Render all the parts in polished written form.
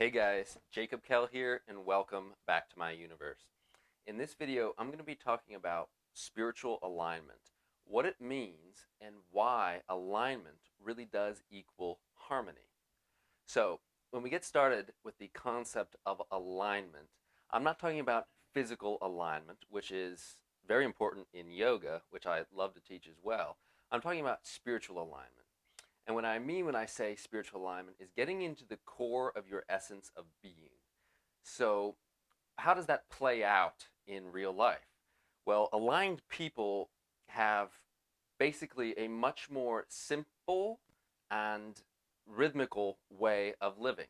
Hey guys, Jacob Kell here, and welcome back to my universe. In this video, I'm going to be talking about spiritual alignment, what it means, and why alignment really does equal harmony. So, when we get started with the concept of alignment, I'm not talking about physical alignment, which is very important in yoga, which I love to teach as well. I'm talking about spiritual alignment. And what I mean when I say spiritual alignment is getting into the core of your essence of being. So, how does that play out in real life? Well, aligned people have basically a much more simple and rhythmical way of living.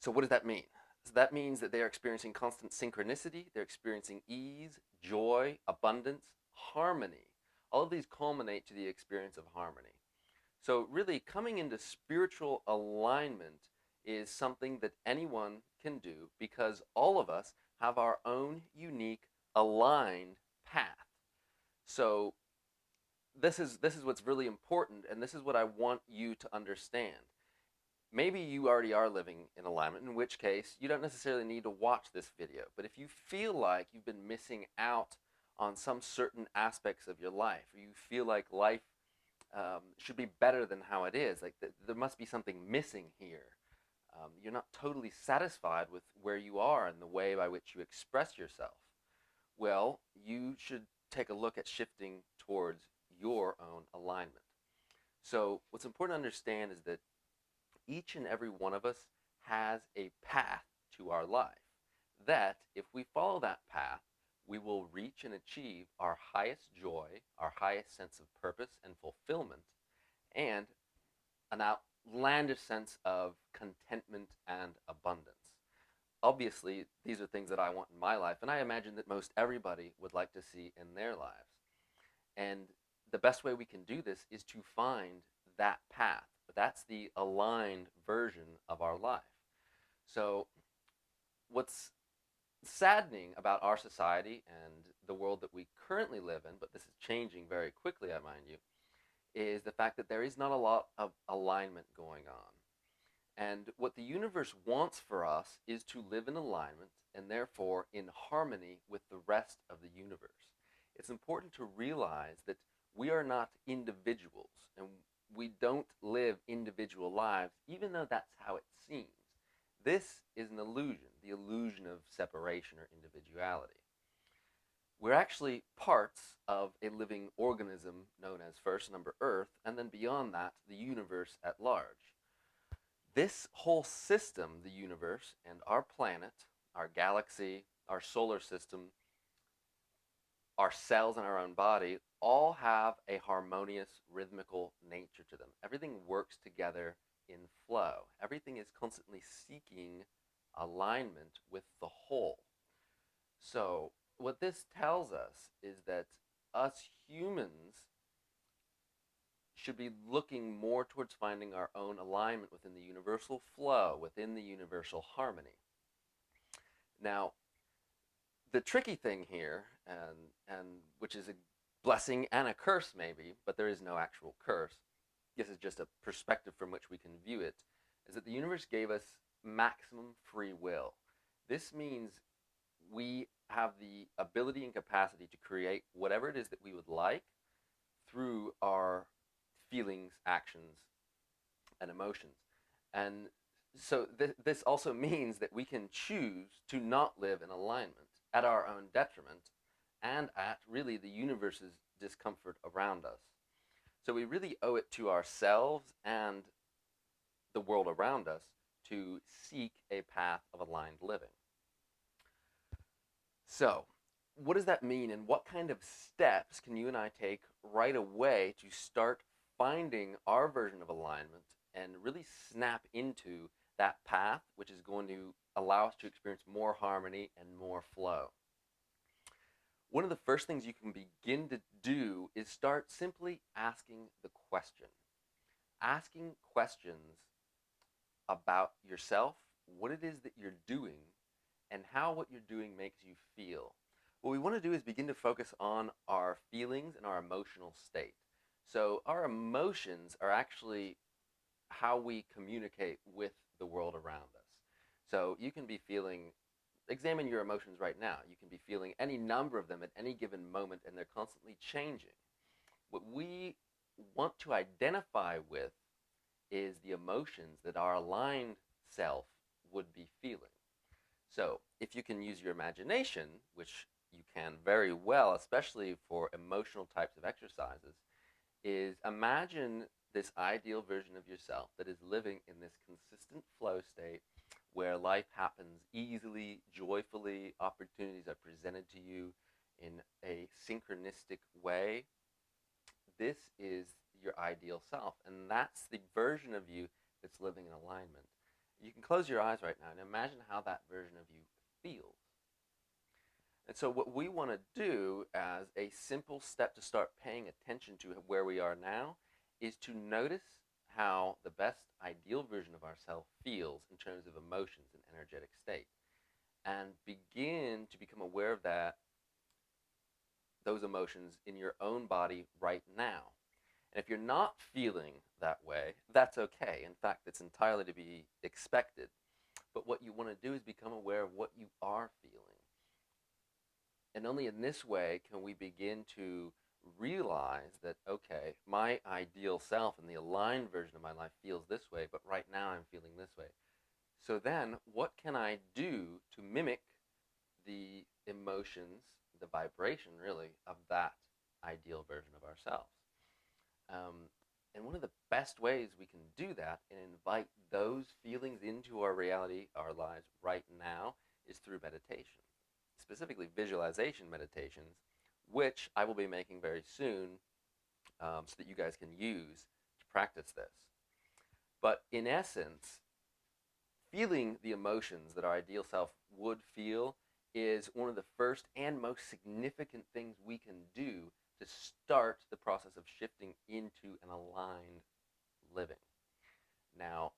So, what does that mean? So that means that they are experiencing constant synchronicity, they're experiencing ease, joy, abundance, harmony. All of these culminate to the experience of harmony. So, really, coming into spiritual alignment is something that anyone can do because all of us have our own unique aligned path. So, this is what's really important, and this is what I want you to understand. Maybe you already are living in alignment, in which case you don't necessarily need to watch this video. But if you feel like you've been missing out on some certain aspects of your life, or you feel like life should be better than how it is. Like there must be something missing here. You're not totally satisfied with where you are and the way by which you express yourself. Well, you should take a look at shifting towards your own alignment. So, what's important to understand is that each and every one of us has a path to our life. That, if we follow that path, we will reach and achieve our highest joy, our highest sense of purpose and fulfillment, and an outlandish sense of contentment and abundance. Obviously, these are things that I want in my life, and I imagine that most everybody would like to see in their lives. And the best way we can do this is to find that path. That's the aligned version of our life. So, what's saddening about our society and the world that we currently live in, but this is changing very quickly, I mind you, is the fact that there is not a lot of alignment going on. And what the universe wants for us is to live in alignment and therefore in harmony with the rest of the universe. It's important to realize that we are not individuals and we don't live individual lives, even though that's how it seems. This is an illusion, the illusion of separation or individuality. We're actually parts of a living organism known as first number Earth, and then beyond that, the universe at large. This whole system, the universe, and our planet, our galaxy, our solar system, our cells in our own body, all have a harmonious, rhythmical nature to them. Everything works together in flow. Everything is constantly seeking alignment with the whole. So, what this tells us is that us humans should be looking more towards finding our own alignment within the universal flow, within the universal harmony. Now, the tricky thing here, and which is a blessing and a curse maybe, but there is no actual curse. This is just a perspective from which we can view it, is that the universe gave us maximum free will. This means we have the ability and capacity to create whatever it is that we would like through our feelings, actions, and emotions. And so this also means that we can choose to not live in alignment at our own detriment and at really the universe's discomfort around us. So we really owe it to ourselves and the world around us to seek a path of aligned living. So, what does that mean, and what kind of steps can you and I take right away to start finding our version of alignment and really snap into that path, which is going to allow us to experience more harmony and more flow? One of the first things you can begin to do is start simply asking the question. Asking questions about yourself, what it is that you're doing, and how what you're doing makes you feel. What we want to do is begin to focus on our feelings and our emotional state. So, our emotions are actually how we communicate with the world around us. So you can be feeling, examine your emotions right now. You can be feeling any number of them at any given moment, and they're constantly changing. What we want to identify with is the emotions that our aligned self would be feeling. So if you can use your imagination, which you can very well, especially for emotional types of exercises, is imagine this ideal version of yourself that is living in this consistent flow state where life happens easily, joyfully, opportunities are presented to you in a synchronistic way. This is your ideal self, and that's the version of you that's living in alignment. You can close your eyes right now and imagine how that version of you feels. And so what we want to do as a simple step to start paying attention to where we are now is to notice how the best ideal version of ourselves feels in terms of emotions and energetic state, and begin to become aware of those emotions in your own body right now. And if you're not feeling that way, that's okay. In fact, it's entirely to be expected. But what you want to do is become aware of what you are feeling. And only in this way can we begin to realize that, okay, my ideal self and the aligned version of my life feels this way, but right now I'm feeling this way. So then, what can I do to mimic the emotions, the vibration really, of that ideal version of ourselves? Um, and one of the best ways we can do that and invite those feelings into our reality, our lives right now, is through meditation, specifically visualization meditations, which I will be making very soon, so that you guys can use to practice this. But in essence, feeling the emotions that our ideal self would feel is one of the first and most significant things we can do to start the process of shifting into an aligned living. Now,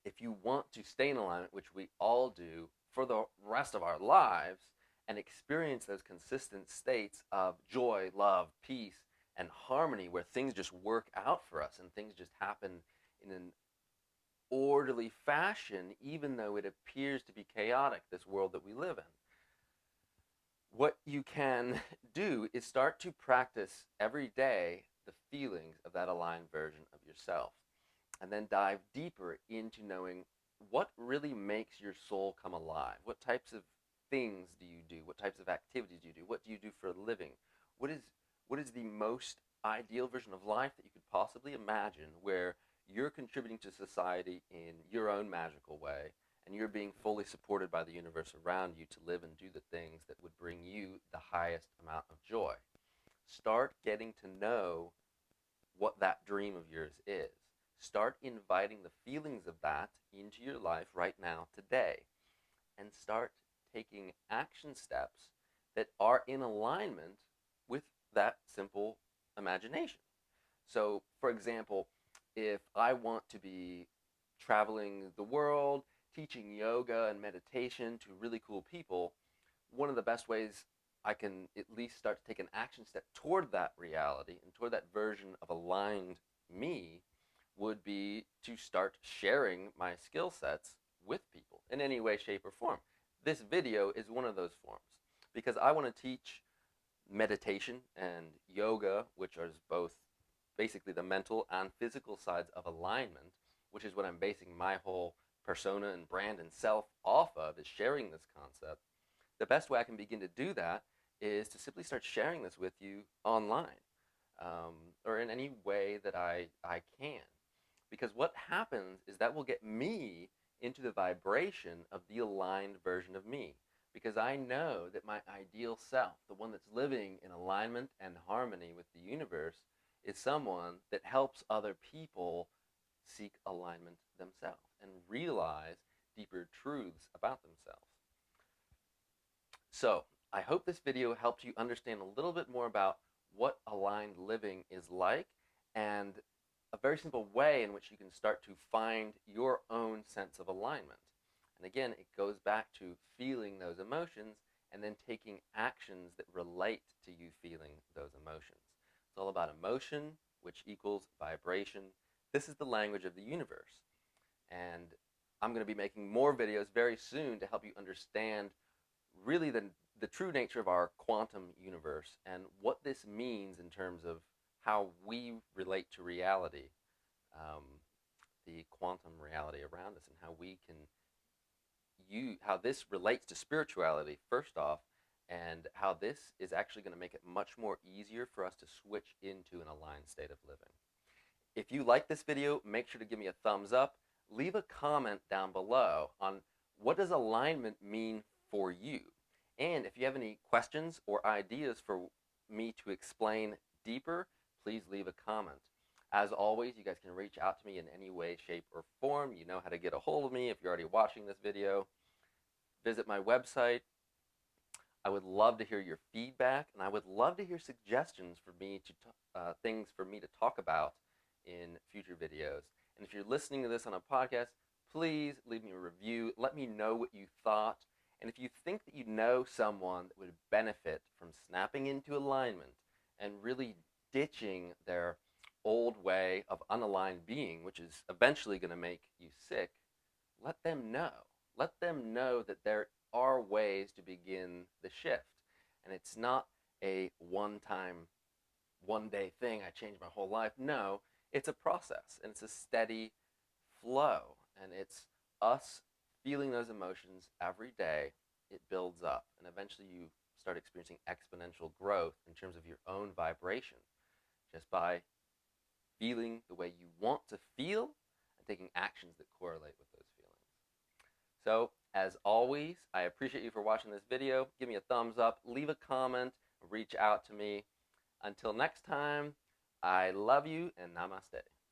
if you want to stay in alignment, which we all do for the rest of our lives, and experience those consistent states of joy, love, peace, and harmony where things just work out for us and things just happen in an orderly fashion, even though it appears to be chaotic, this world that we live in. What you can do is start to practice every day the feelings of that aligned version of yourself, and then dive deeper into knowing what really makes your soul come alive. What types of things do you do? What types of activities do you do? What do you do for a living? What is the most ideal version of life that you could possibly imagine, where you're contributing to society in your own magical way, and you're being fully supported by the universe around you to live and do the things that would bring you the highest amount of joy? Start getting to know what that dream of yours is. Start inviting the feelings of that into your life right now, today, and start taking action steps that are in alignment with that simple imagination. So, for example, if I want to be traveling the world, teaching yoga and meditation to really cool people, one of the best ways I can at least start to take an action step toward that reality and toward that version of aligned me would be to start sharing my skill sets with people in any way, shape, or form. This video is one of those forms because I want to teach meditation and yoga, which are both basically the mental and physical sides of alignment, which is what I'm basing my whole persona and brand and self off of, is sharing this concept. The best way I can begin to do that is to simply start sharing this with you online, or in any way that I can. Because what happens is that will get me into the vibration of the aligned version of me. Because I know that my ideal self, the one that's living in alignment and harmony with the universe, is someone that helps other people seek alignment themselves and realize deeper truths about themselves. So, I hope this video helped you understand a little bit more about what aligned living is like, and a very simple way in which you can start to find your own sense of alignment. And again, it goes back to feeling those emotions and then taking actions that relate to you feeling those emotions. It's all about emotion which equals vibration. This is the language of the universe. And I'm going to be making more videos very soon to help you understand really the true nature of our quantum universe and what this means in terms of how we relate to reality, um, the quantum reality around us, and how we can how this relates to spirituality first off, and how this is actually going to make it much more easier for us to switch into an aligned state of living. If you like this video, make sure to give me a thumbs up. Leave a comment down below on what does alignment mean for you. And if you have any questions or ideas for me to explain deeper, please leave a comment. As always, you guys can reach out to me in any way, shape, or form. You know how to get a hold of me if you're already watching this video. Visit my website. I would love to hear your feedback, and I would love to hear suggestions for me to things for me to talk about in future videos. And if you're listening to this on a podcast, please leave me a review. Let me know what you thought. And if you think that you know someone that would benefit from snapping into alignment and really ditching their old way of unaligned being, which is eventually going to make you sick, let them know. Let them know that there are ways to begin the shift. And it's not a one-time, one-day thing. I changed my whole life. No, it's a process, and it's a steady flow. And it's us feeling those emotions every day. It builds up, and eventually you start experiencing exponential growth in terms of your own vibration just by feeling the way you want to feel and taking actions that correlate with those feelings. So, as always, I appreciate you for watching this video. Give me a thumbs up, leave a comment, reach out to me. Until next time, I love you and namaste.